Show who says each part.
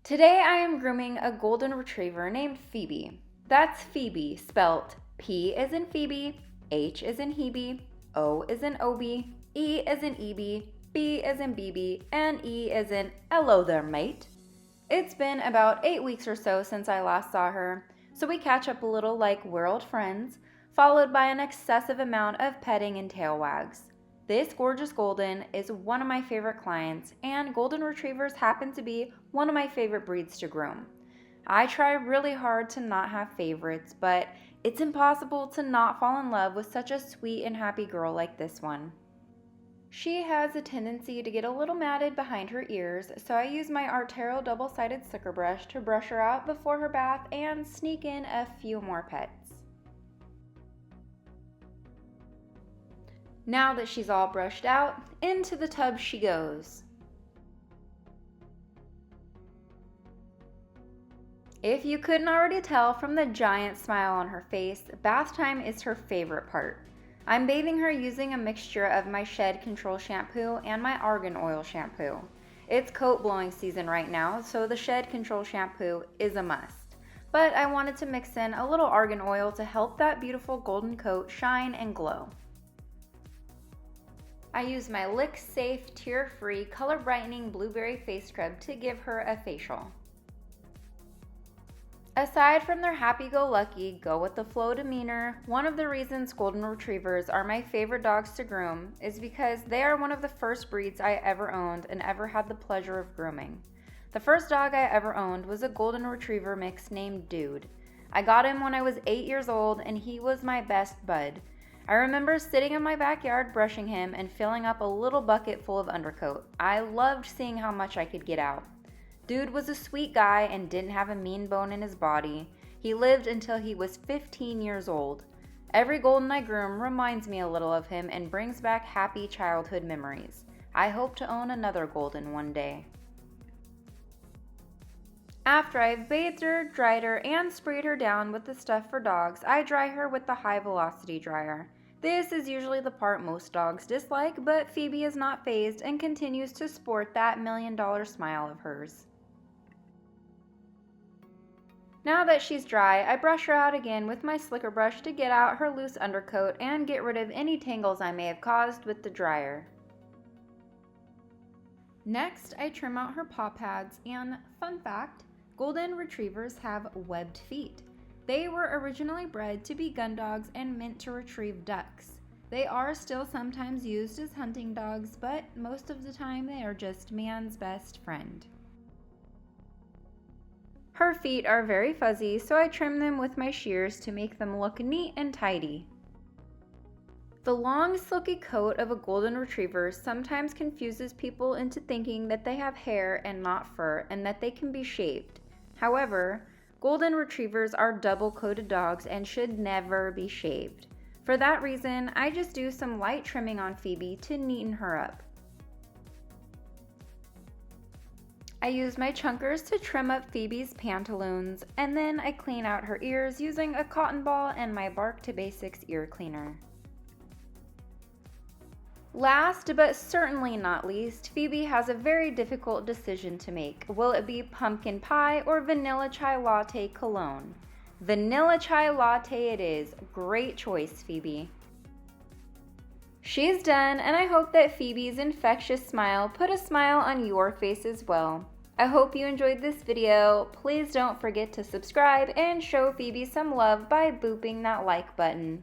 Speaker 1: Today I am grooming a golden retriever named Phoebe. That's Phoebe, spelt P as in Phoebe, H as in Hebe, O as in Obie, E as in Eb, B as in BB, and E as in hello there, mate. It's been about 8 weeks or so since I last saw her, so we catch up a little like we're old friends, followed by an excessive amount of petting and tail wags. This gorgeous golden is one of my favorite clients, and golden retrievers happen to be one of my favorite breeds to groom. I try really hard to not have favorites, but it's impossible to not fall in love with such a sweet and happy girl like this one. She has a tendency to get a little matted behind her ears, so I use my Artero double-sided slicker brush to brush her out before her bath and sneak in a few more pets. Now that she's all brushed out, into the tub she goes. If you couldn't already tell from the giant smile on her face, bath time is her favorite part. I'm bathing her using a mixture of my Shed Control shampoo and my argan oil shampoo. It's coat blowing season right now, so the Shed Control shampoo is a must. But I wanted to mix in a little argan oil to help that beautiful golden coat shine and glow. I use my Lick Safe Tear-Free Color Brightening Blueberry Face Scrub to give her a facial. Aside from their happy-go-lucky, go-with-the-flow demeanor, one of the reasons golden retrievers are my favorite dogs to groom is because they are one of the first breeds I ever owned and ever had the pleasure of grooming. The first dog I ever owned was a golden retriever mix named Dude. I got him when I was 8 years old, and he was my best bud. I remember sitting in my backyard brushing him and filling up a little bucket full of undercoat. I loved seeing how much I could get out. Dude was a sweet guy and didn't have a mean bone in his body. He lived until he was 15 years old. Every golden I groom reminds me a little of him and brings back happy childhood memories. I hope to own another golden one day. After I've bathed her, dried her, and sprayed her down with the stuff for dogs, I dry her with the high velocity dryer. This is usually the part most dogs dislike, but Phoebe is not fazed and continues to sport that $1,000,000 smile of hers. Now that she's dry, I brush her out again with my slicker brush to get out her loose undercoat and get rid of any tangles I may have caused with the dryer. Next, I trim out her paw pads, and fun fact, golden retrievers have webbed feet. They were originally bred to be gun dogs and meant to retrieve ducks. They are still sometimes used as hunting dogs, but most of the time they are just man's best friend. Her feet are very fuzzy, so I trim them with my shears to make them look neat and tidy. The long, silky coat of a golden retriever sometimes confuses people into thinking that they have hair and not fur, and that they can be shaved. However, golden retrievers are double-coated dogs and should never be shaved. For that reason, I just do some light trimming on Phoebe to neaten her up. I use my chunkers to trim up Phoebe's pantaloons, and then I clean out her ears using a cotton ball and my Bark to Basics ear cleaner. Last but certainly not least, Phoebe has a very difficult decision to make. Will it be pumpkin pie or vanilla chai latte cologne? Vanilla chai latte it is. Great choice, Phoebe. She's done, and I hope that Phoebe's infectious smile put a smile on your face as well. I hope you enjoyed this video. Please don't forget to subscribe and show Phoebe some love by booping that like button.